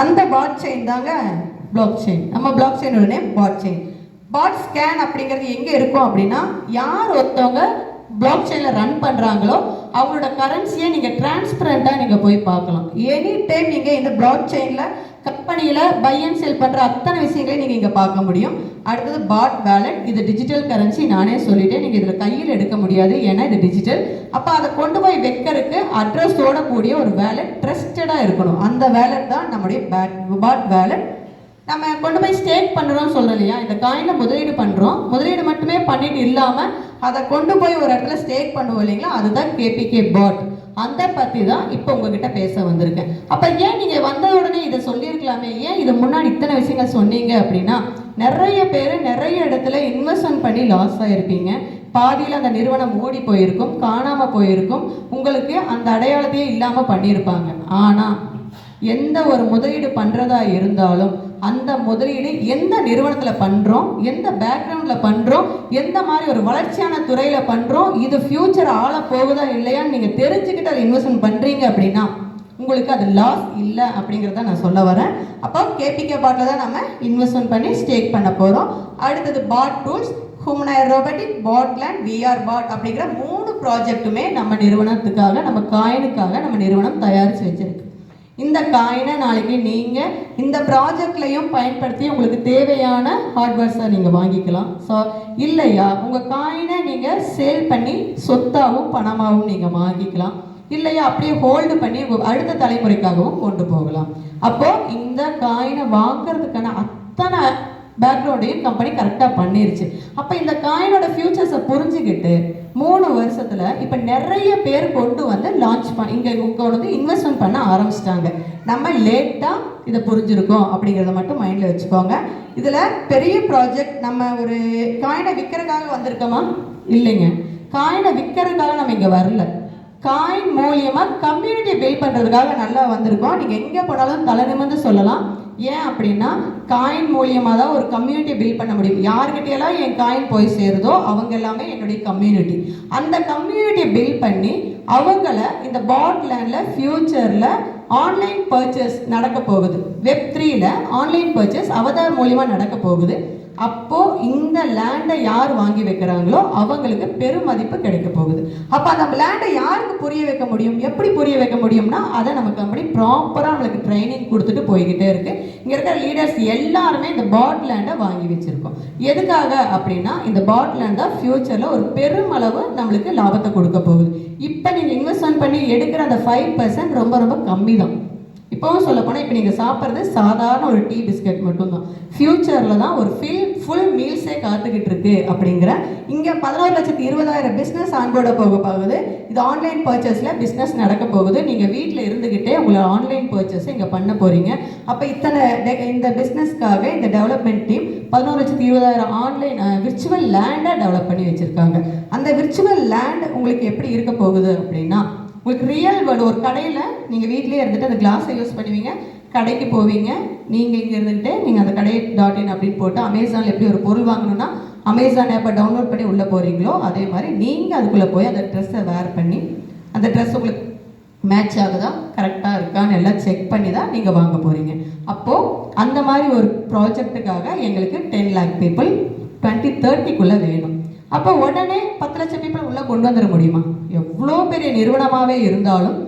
அந்த பாட் செயின் தாங்க block chain. நம்ம பிளாக் செயினோட நேம் பாட் செயின். பாட் ஸ்கேன் அப்படிங்கிறது எங்கே இருக்கும் அப்படின்னா, யார் ஒருத்தவங்க பிளாக் செயினில் ரன் பண்ணுறாங்களோ அவங்களோட கரன்சியை நீங்கள் டிரான்ஸ்பரண்ட்டாக நீங்கள் போய் பார்க்கலாம். எனி டைம் நீங்கள் இந்த பிளாக் செயினில் கம்பெனியில் பை அண்ட் செல் பண்ணுற அத்தனை விஷயங்களையும் நீங்கள் இங்கே பார்க்க முடியும். அடுத்தது பாட் வேலட். இது டிஜிட்டல் கரன்சி. நானே சொல்லிட்டேன், நீங்கள் இதில் கையில் எடுக்க முடியாது, ஏன்னா இது டிஜிட்டல். அப்போ அதை கொண்டு போய் வைக்கிறதுக்கு அட்ரஸோட கூடிய ஒரு வேலட் ட்ரஸ்டடாக இருக்கணும். அந்த வேலட் தான் நம்முடைய பாட் வேலட். நம்ம கொண்டு போய் ஸ்டேக் பண்ணுறோம்னு சொல்கிறோம் இல்லையா, இந்த காயினில் முதலீடு பண்ணுறோம். முதலீடு மட்டுமே பண்ணிட்டு இல்லாமல் அதை கொண்டு போய் ஒரு இடத்துல ஸ்டேக் பண்ணுவோம் இல்லைங்களா, அதுதான் கேபிகே பாட். அந்த பற்றி தான் இப்போ உங்ககிட்ட பேச வந்திருக்கேன். அப்போ ஏன் நீங்கள் வந்த உடனே இதை சொல்லியிருக்கலாமே, ஏன் இது முன்னாடி இத்தனை விஷயங்கள் சொன்னீங்க அப்படின்னா, நிறைய பேர் நிறைய இடத்துல இன்வெஸ்ட்மெண்ட் பண்ணி லாஸ் ஆகிருப்பீங்க. பாதியில் அந்த நிறுவனம் மூடி போயிருக்கும், காணாமல் போயிருக்கும், உங்களுக்கு அந்த அடையாளத்தையே இல்லாமல் பண்ணியிருப்பாங்க. ஆனால் எந்த ஒரு முதலீடு பண்ணுறதா இருந்தாலும் அந்த முதலீடு எந்த நிறுவனத்தில் பண்ணுறோம், எந்த பேக்ரவுண்டில் பண்ணுறோம், எந்த மாதிரி ஒரு வளர்ச்சியான துறையில் பண்ணுறோம், இது ஃப்யூச்சர் ஆள போகுதா இல்லையான்னு நீங்கள் தெரிஞ்சுக்கிட்டு அதை இன்வெஸ்ட்மெண்ட் பண்ணுறீங்க அப்படின்னா உங்களுக்கு அது லாஸ் இல்லை அப்படிங்கிறத நான் சொல்ல வரேன். அப்போ கேபிகே பாட்டில் தான் நம்ம இன்வெஸ்ட்மெண்ட் பண்ணி ஸ்டேக் பண்ண போகிறோம். அடுத்தது பாட் டூல்ஸ், ஹியூமனாய்டு ரோபோட்டிக், பாட் லேண்ட், விஆர் பாட் அப்படிங்கிற 3 ப்ராஜெக்ட்டுமே நம்ம நிறுவனத்துக்காக, நம்ம காயினுக்காக நம்ம நிறுவனம் தயாரித்து வச்சிருக்கு. இந்த காயினை நாளைக்கு நீங்கள் இந்த ப்ராஜெக்ட்லையும் பயன்படுத்தி உங்களுக்கு தேவையான ஹார்ட்வேர்ஸை நீங்கள் வாங்கிக்கலாம். ஸோ இல்லையா உங்கள் காயினை நீங்கள் சேல் பண்ணி சொத்தாகவும் பணமாகவும் நீங்கள் வாங்கிக்கலாம். இல்லையா அப்படியே ஹோல்டு பண்ணி அடுத்த தலைமுறைக்காகவும் கொண்டு போகலாம். அப்போது இந்த காயினை வாங்கிறதுக்கான அத்தனை பேக்ரவுண்டையும் கம்பெனி கரெக்டாக பண்ணிருச்சு. அப்போ இந்த காயினோட ஃபியூச்சர்ஸை புரிஞ்சுக்கிட்டு 3 வருஷத்தில் இப்போ நிறைய பேர் கொண்டு வந்து லான்ச் இங்கே வந்து இன்வெஸ்ட்மெண்ட் பண்ண ஆரம்பிச்சிட்டாங்க. நம்ம லேட்டாக இதை புரிஞ்சுருக்கோம் அப்படிங்கிறத மட்டும் மைண்டில் வச்சுக்கோங்க. இதில் பெரிய ப்ராஜெக்ட், நம்ம ஒரு காயினை விற்கிறதுக்காக வந்திருக்கோமா? இல்லைங்க. காயினை விற்கிறதுக்காக நம்ம இங்கே வரல. காயின் மூலியமாக கம்யூனிட்டி பில்ட் பண்ணுறதுக்காக நல்லா வந்திருக்கோம். நீங்கள் எங்கே போனாலும் தலை நிமிர்ந்து சொல்லலாம். ஏன் அப்படின்னா, காயின் மூலியமாக தான் ஒரு கம்யூனிட்டி பில்ட் பண்ண முடியும். யார்கிட்டையெல்லாம் என் காயின் போய் சேருதோ அவங்க எல்லாமே என்னுடைய கம்யூனிட்டி. அந்த கம்யூனிட்டியை பில்ட் பண்ணி அவங்கள இந்த பாட் லேண்டில் ஃப்யூச்சரில் ஆன்லைன் பர்ச்சேஸ் நடக்க போகுது. Web3ல் ஆன்லைன் பர்ச்சேஸ் அவதார் மூலியமாக நடக்க போகுது. அப்போது இந்த லேண்டை யார் வாங்கி வைக்கிறாங்களோ அவங்களுக்கு பெருமதிப்பு கிடைக்க போகுது. அப்போ அந்த லேண்டை யாருக்கு புரிய வைக்க முடியும், எப்படி புரிய வைக்க முடியும்னா, அதை நம்ம கம்பெனி ப்ராப்பராக நம்மளுக்கு ட்ரைனிங் கொடுத்துட்டு போய்கிட்டே இருக்குது. இங்கே இருக்கிற லீடர்ஸ் எல்லாருமே இந்த பாட் லேண்டை வாங்கி வச்சுருக்கோம். எதுக்காக அப்படின்னா, இந்த பாட் லேண்ட் தான் ஃப்யூச்சரில் ஒரு பெருமளவு நம்மளுக்கு லாபத்தை கொடுக்க போகுது. இப்போ நீங்கள் இன்வெஸ்ட்மெண்ட் பண்ணி எடுக்கிற அந்த 5% ரொம்ப ரொம்ப கம்மி தான். இப்போவும் சொல்ல போனால், இப்போ நீங்கள் சாப்பிட்றது சாதாரண ஒரு டீ பிஸ்கட் மட்டும்தான். ஃப்யூச்சரில் தான் ஒரு ஃபுல் மீல்ஸே காத்துக்கிட்டு இருக்கு. அப்படிங்கிற இங்கே 11,20,000 பிஸ்னஸ் ஆன்போர்ட போக போகுது. இது ஆன்லைன் பர்ச்சேஸில் பிஸ்னஸ் நடக்க போகுது. நீங்கள் வீட்டில் இருந்துக்கிட்டே உங்களை ஆன்லைன் பர்ச்சேஸை இங்கே பண்ண போகிறீங்க. அப்போ இந்த பிஸ்னஸ்க்காக இந்த டெவலப்மெண்ட் டீம் 11,20,000 ஆன்லைன் விர்ச்சுவல் லேண்டை டெவலப் பண்ணி வச்சுருக்காங்க. அந்த விர்ச்சுவல் லேண்ட் உங்களுக்கு எப்படி இருக்க போகுது அப்படின்னா, உங்களுக்கு ரியல் வேர்ல்டு, ஒரு கடையில் நீங்கள் வீட்டிலே இருந்துட்டு அந்த கிளாஸை யூஸ் பண்ணுவீங்க, கடைக்கு போவீங்க, நீங்கள் இங்கே இருந்துக்கிட்டே நீங்கள் அந்த கடை .in அப்படின்னு போட்டு அமேசானில் எப்படி ஒரு பொருள் வாங்கணும்னா அமேசான் ஆப்பை டவுன்லோட் பண்ணி உள்ளே போகிறீங்களோ அதே மாதிரி நீங்கள் அதுக்குள்ளே போய் அந்த ட்ரெஸ்ஸை வேர் பண்ணி அந்த ட்ரெஸ் உங்களுக்கு மேட்ச் ஆகுதா, கரெக்டாக இருக்கான்னு எல்லாம் செக் பண்ணி தான் நீங்கள் வாங்க போகிறீங்க. அப்போது அந்த மாதிரி ஒரு ப்ராஜெக்ட்டுக்காக எங்களுக்கு 10 lakh people 2030க்குள்ளே வேணும். அப்போ உடனே 10 லட்சம் பீப்புள் உள்ளே கொண்டு வந்துட முடியுமா? எவ்வளோ பெரிய நிறுவனமாகவே இருந்தாலும்